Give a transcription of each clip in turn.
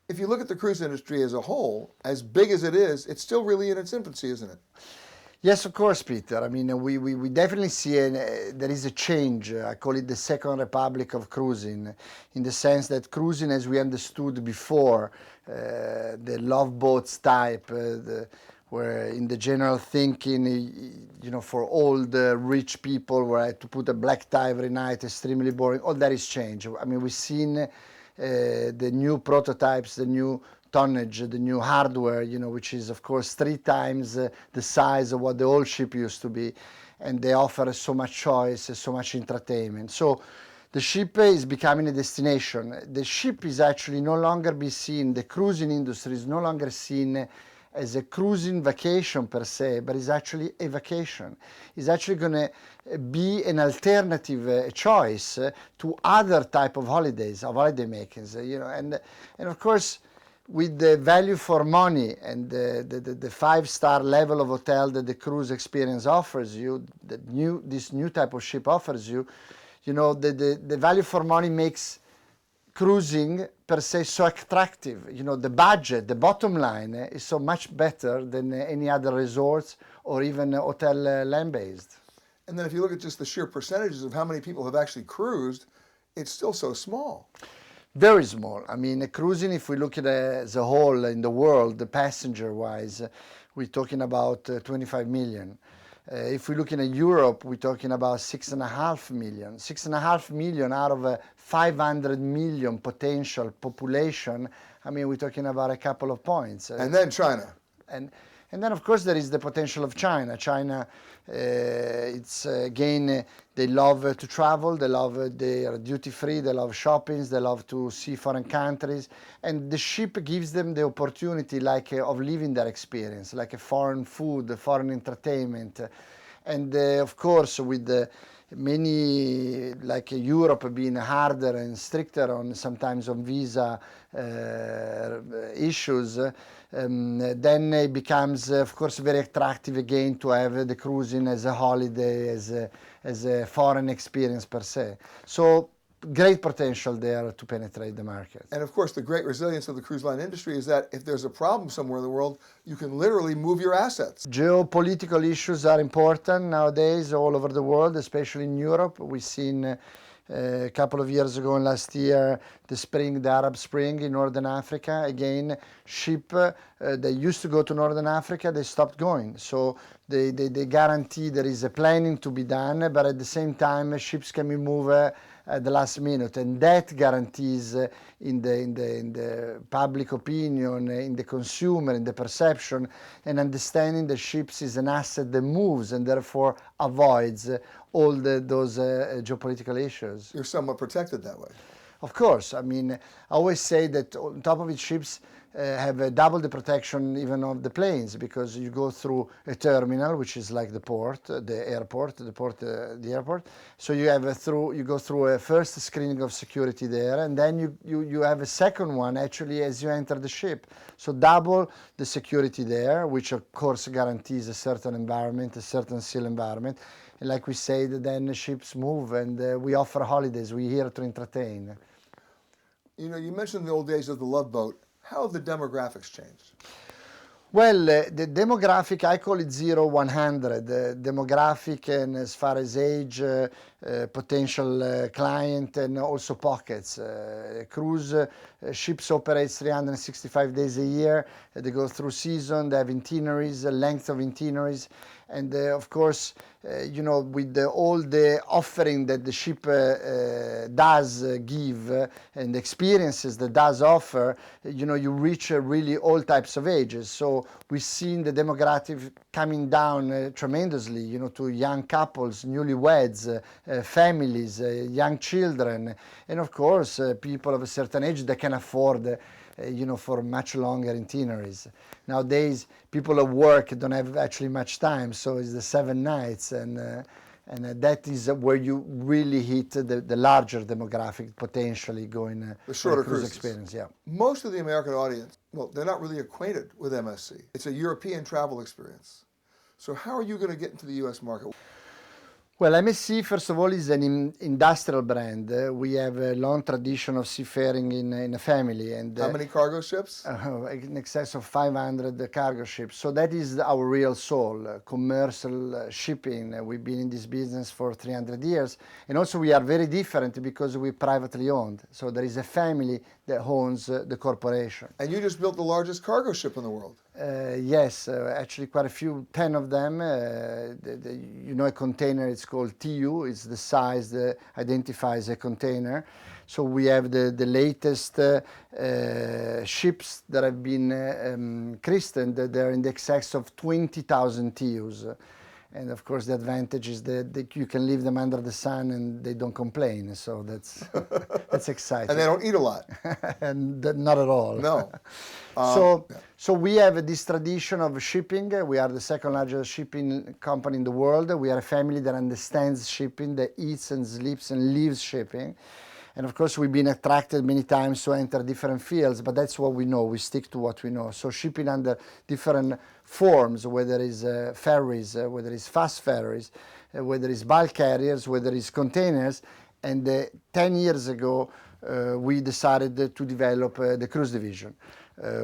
if you look at the cruise industry as a whole, as big as it is, it's still really in its infancy, isn't it? Yes, of course, Peter. I mean, we definitely see there is a change. I call it the second republic of cruising, in the sense that cruising, as we understood before, the love boats type, where in the general thinking, for all the rich people, where I had to put a black tie every night, extremely boring, all that is changed. I mean, we've seen the new prototypes, the new tonnage, the new hardware, which is of course 3 times the size of what the old ship used to be, and they offer so much choice, so much entertainment. So the ship is becoming a destination. The ship is actually no longer be seen, the cruising industry is no longer seen as a cruising vacation per se, but it's actually a vacation. It's actually going to be an alternative choice to other type of holidays, of holiday makings, and of course, with the value for money and the 5-star level of hotel that the cruise experience offers you, this new type of ship offers you, the value for money makes cruising per se so attractive. The budget, the bottom line is so much better than any other resorts or even hotel land-based. And then if you look at just the sheer percentages of how many people have actually cruised, it's still so small. Very small. I mean, cruising, if we look at it as a whole in the world, the passenger-wise, we're talking about 25 million. If we're looking at Europe, we're talking about 6.5 million. 6.5 million out of a 500 million potential population. I mean, we're talking about a couple of points. And then China. And then, of course, there is the potential of China. China, it's again, they love to travel, they love their duty-free, they love shoppings, they love to see foreign countries. And the ship gives them the opportunity of living that experience, like a foreign food, foreign entertainment. And of course, with the many, like Europe being harder and stricter on sometimes on visa issues, then it becomes, of course, very attractive again to have the cruising as a holiday, as a foreign experience per se. So great potential there to penetrate the market. And of course, the great resilience of the cruise line industry is that if there's a problem somewhere in the world, you can literally move your assets. Geopolitical issues are important nowadays all over the world, especially in Europe. We've seen a couple of years ago and last year, the Arab Spring in Northern Africa. Again, ship, they used to go to Northern Africa, they stopped going. So they guarantee there is a planning to be done, but at the same time, ships can be moved at the last minute, and that guarantees in the public opinion, in the consumer, in the perception, and understanding that ships is an asset that moves and therefore avoids all those geopolitical issues. You're somewhat protected that way. Of course. I mean, I always say that on top of it, ships have double the protection even of the planes, because you go through a terminal, which is like the port, the airport. So you go through a first screening of security there, and then you have a second one actually as you enter the ship. So double the security there, which of course guarantees a certain environment, a certain seal environment. And like we say, then the ships move, and we offer holidays. We're here to entertain. You mentioned the old days of the love boat. How have the demographics changed? Well, the demographic, I call it 0-100. The demographic, and as far as age, potential client, and also pockets. Cruise ships operate 365 days a year. They go through season, they have itineraries, length of itineraries. And of course, with all the offering that the ship does give and the experiences that does offer, you reach really all types of ages. So we've seen the demographic coming down tremendously, to young couples, newlyweds, families, young children, and of course, people of a certain age that can afford for much longer itineraries. Nowadays, people at work don't have actually much time, so it's the 7 nights, and that is where you really hit the larger demographic potentially going the shorter cruise cruises. Experience. Yeah. Most of the American audience, well, they're not really acquainted with MSC. It's a European travel experience. So how are you going to get into the U.S. market? Well, MSC, first of all, is an industrial brand. We have a long tradition of seafaring in a family. And How many cargo ships? in excess of 500 cargo ships. So that is our real soul, commercial shipping. We've been in this business for 300 years. And also we are very different because we're privately owned. So there is a family that owns the corporation. And you just built the largest cargo ship in the world. Yes, actually quite a few, 10 of them. You know, a container, it's called TU, it's the size that identifies a container. So we have the latest ships that have been christened. They're in the excess of 20,000 TUs. And of course the advantage is that you can leave them under the sun and they don't complain. So that's exciting. And they don't eat a lot. And not at all. No. So we have this tradition of shipping. We are the second largest shipping company in the world. We are a family that understands shipping, that eats and sleeps and lives shipping. And of course, we've been attracted many times to enter different fields, but that's what we know. We stick to what we know. So shipping under different forms, whether it's ferries, whether it's fast ferries, whether it's bulk carriers, whether it's containers. And 10 years ago, we decided to develop the cruise division.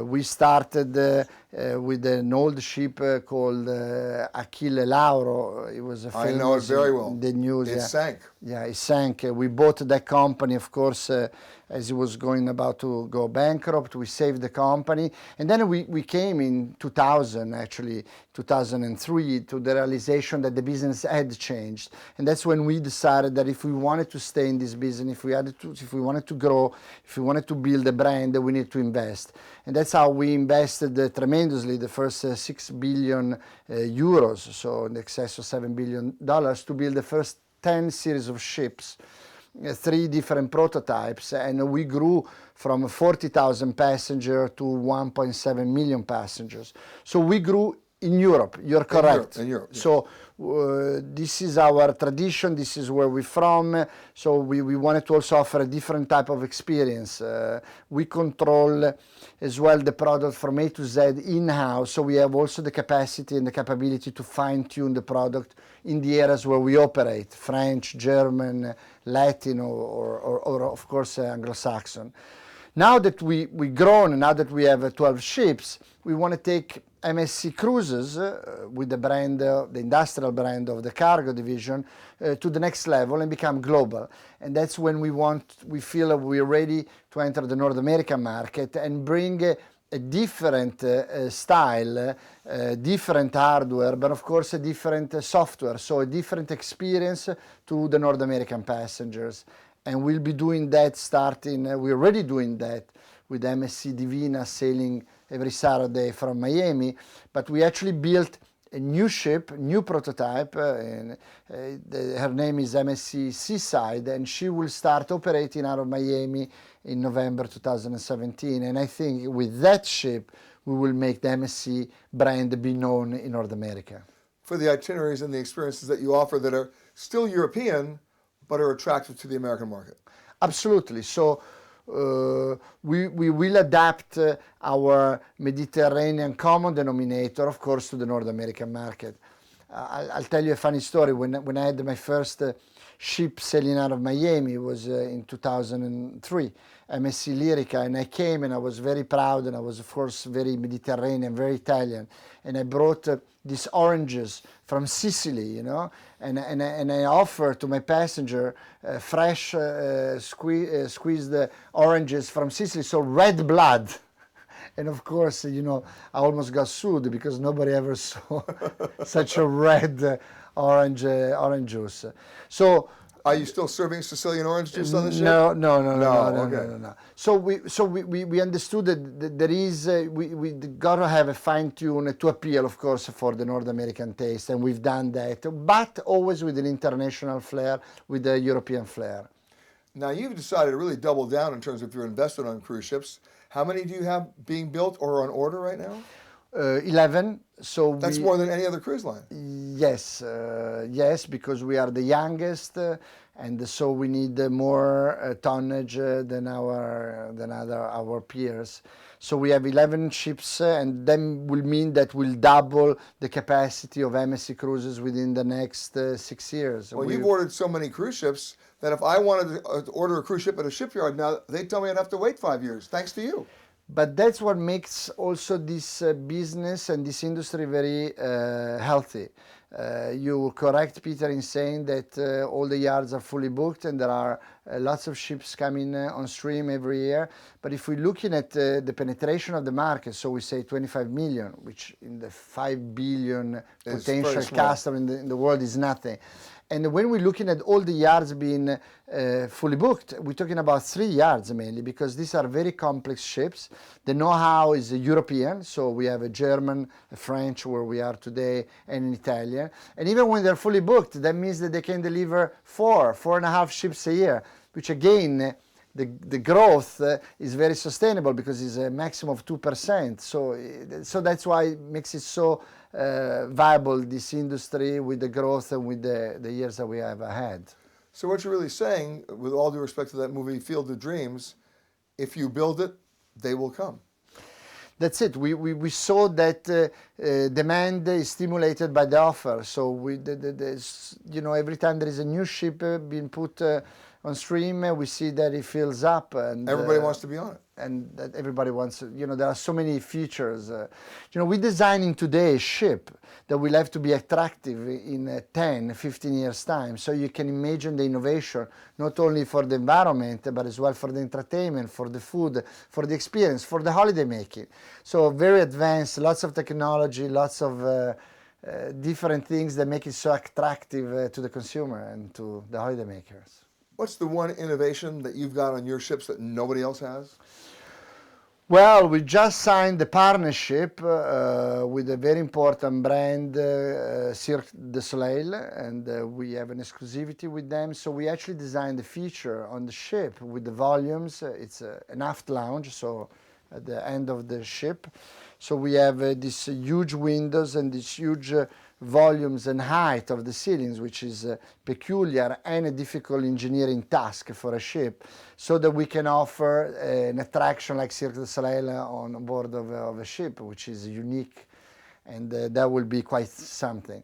We started with an old ship called Achille Lauro. It was a famous, I know it very well. The news. It sank. Yeah, it sank. We bought that company, of course, as it was about to go bankrupt. We saved the company. And then we came in 2000, actually, 2003, to the realization that the business had changed. And that's when we decided that if we wanted to stay in this business, if we wanted to grow, if we wanted to build a brand, we need to invest. And that's how we invested tremendously, the first 6 billion euros, so in excess of $7 billion, to build the first 10 series of ships, 3 different prototypes, and we grew from 40,000 passengers to 1.7 million passengers. So we grew in Europe, you're correct. In Europe, yeah. So this is our tradition, this is where we're from, so we wanted to also offer a different type of experience. We control as well the product from A to Z in-house, so we have also the capacity and the capability to fine-tune the product in the areas where we operate, French, German, Latin, or of course Anglo-Saxon. Now that we've grown, now that we have 12 ships, we want to take MSC Cruises with the brand, the industrial brand of the cargo division, to the next level and become global. And that's when we feel we're ready to enter the North American market and bring a different style, different hardware, but of course a different software, so a different experience to the North American passengers. And we'll be doing that we're already doing that with MSC Divina sailing every Saturday from Miami, but we actually built a new ship, new prototype, and her name is MSC Seaside, and she will start operating out of Miami in November 2017. And I think with that ship, we will make the MSC brand be known in North America. For the itineraries and the experiences that you offer that are still European, but are attractive to the American market. Absolutely. So we will adapt our Mediterranean common denominator, of course, to the North American market. I'll tell you a funny story. When I had my first ship sailing out of Miami, it was in 2003, MSC Lyrica, and I came and I was very proud, and I was, of course, very Mediterranean, very Italian, and I brought these oranges from Sicily, you know, and I offered to my passenger fresh squeezed oranges from Sicily, so red blood. And of course, you know, I almost got sued because nobody ever saw such a red orange juice. So, are you still serving Sicilian orange juice on the ship? No. Okay. So we understood that there is we got to have a fine tune to appeal, of course, for the North American taste, and we've done that, but always with an international flair, with a European flair. Now you've decided to really double down in terms of your investment on cruise ships. How many do you have being built or on order right now? 11. So That's more than any other cruise line. Yes, yes, because we are the youngest, and so we need more tonnage than our peers. So we have 11 ships, and then will mean that we'll double the capacity of MSC Cruises within the next 6 years. Well, you've ordered so many cruise ships that if I wanted to order a cruise ship at a shipyard now, they tell me I'd have to wait 5 years, thanks to you. But that's what makes also this business and this industry very healthy. You correct, Peter, in saying that all the yards are fully booked and there are lots of ships coming on stream every year. But if we're looking at the penetration of the market, so we say 25 million, which in the 5 billion potential customer in the world is nothing. And when we're looking at all the yards being fully booked, we're talking about 3 yards mainly, because these are very complex ships. The know-how is European, so we have a German, a French, where we are today, and an Italian. And even when they're fully booked, that means that they can deliver 4.5 ships a year, which again, the growth is very sustainable because it's a maximum of 2%. So that's why it makes it so viable, this industry, with the growth and with the years that we have ahead. So what you're really saying, with all due respect to that movie Field of Dreams, if you build it, they will come. That's it. We saw that demand is stimulated by the offer. So every time there is a new ship being put on stream, we see that it fills up, and everybody wants to be on it. And that everybody wants, there are so many features. We're designing today a ship that will have to be attractive in 10, 15 years' time. So you can imagine the innovation, not only for the environment, but as well for the entertainment, for the food, for the experience, for the holiday making. So very advanced, lots of technology, lots of different things that make it so attractive to the consumer and to the holiday makers. What's the one innovation that you've got on your ships that nobody else has? Well, we just signed the partnership with a very important brand, Cirque du Soleil, and we have an exclusivity with them. So we actually designed the feature on the ship with the volumes. It's an aft lounge, so at the end of the ship. So we have these huge windows and these huge volumes and height of the ceilings, which is peculiar and a difficult engineering task for a ship, so that we can offer an attraction like Cirque du Soleil on board of a ship, which is unique, and that will be quite something.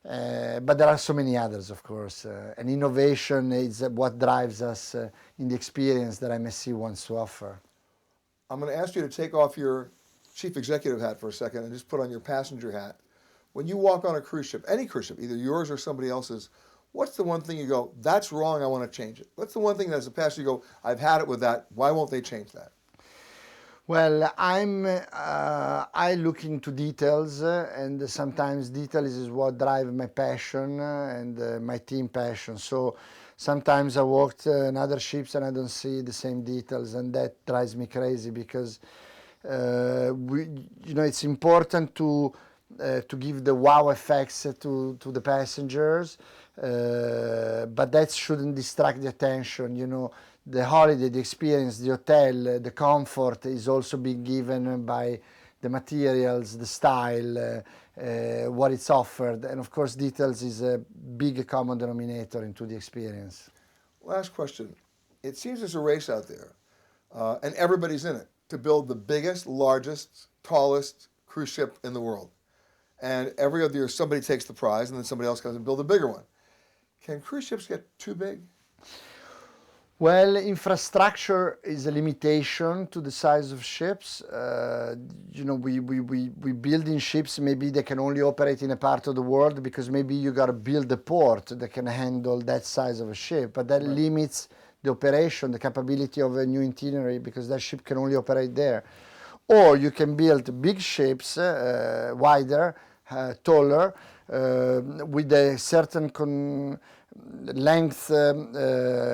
But there are so many others, of course, and innovation is what drives us in the experience that MSC wants to offer. I'm going to ask you to take off your chief executive hat for a second and just put on your passenger hat. When you walk on a cruise ship, any cruise ship, either yours or somebody else's, what's the one thing you go, that's wrong, I want to change it? What's the one thing that as a passenger you go, I've had it with that, why won't they change that? Well, I look into details, and sometimes details is what drives my passion and my team passion. So sometimes I walked on other ships and I don't see the same details, and that drives me crazy, because it's important to give the wow effects to the passengers, but that shouldn't distract the attention. The holiday, the experience, the hotel, the comfort is also being given by the materials, the style, what it's offered, and of course details is a big common denominator into the experience. Last question. It seems there's a race out there, and everybody's in it, to build the biggest, largest, tallest cruise ship in the world. And every other year somebody takes the prize and then somebody else comes and builds a bigger one. Can cruise ships get too big? Well, infrastructure is a limitation to the size of ships. We building ships, maybe they can only operate in a part of the world because maybe you got to build a port that can handle that size of a ship, but that limits the operation, the capability of a new itinerary, because that ship can only operate there. Or you can build big ships, wider, taller, with a certain length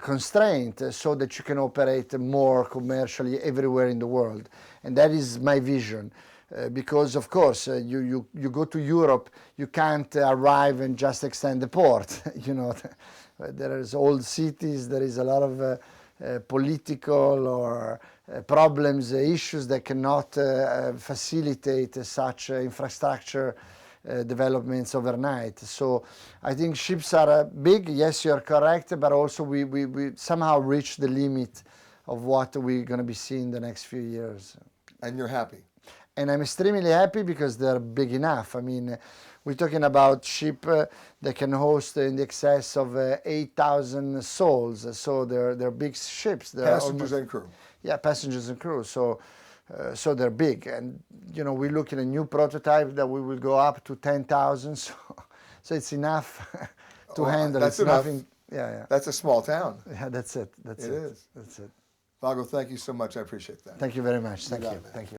constraint, so that you can operate more commercially everywhere in the world. And that is my vision. Because of course you go to Europe, you can't arrive and just extend the port. There is old cities, there is a lot of political or problems, issues that cannot facilitate such infrastructure developments overnight. So I think ships are big, yes, you're correct, but also we somehow reach the limit of what we're going to be seeing the next few years. And you're happy? And I'm extremely happy because they're big enough. I mean, we're talking about ship that can host in the excess of 8,000 souls. So they're big ships. They're Passengers and crew? Yeah, passengers and crew. So they're big. And, you know, we're looking at a new prototype that we will go up to 10,000. So it's enough to handle. That's it's enough. Nothing, yeah. That's a small town. Yeah, that's it. That's it. It is. That's it. Vago, thank you so much. I appreciate that. Thank you very much. Thank got you. it, man. Thank you.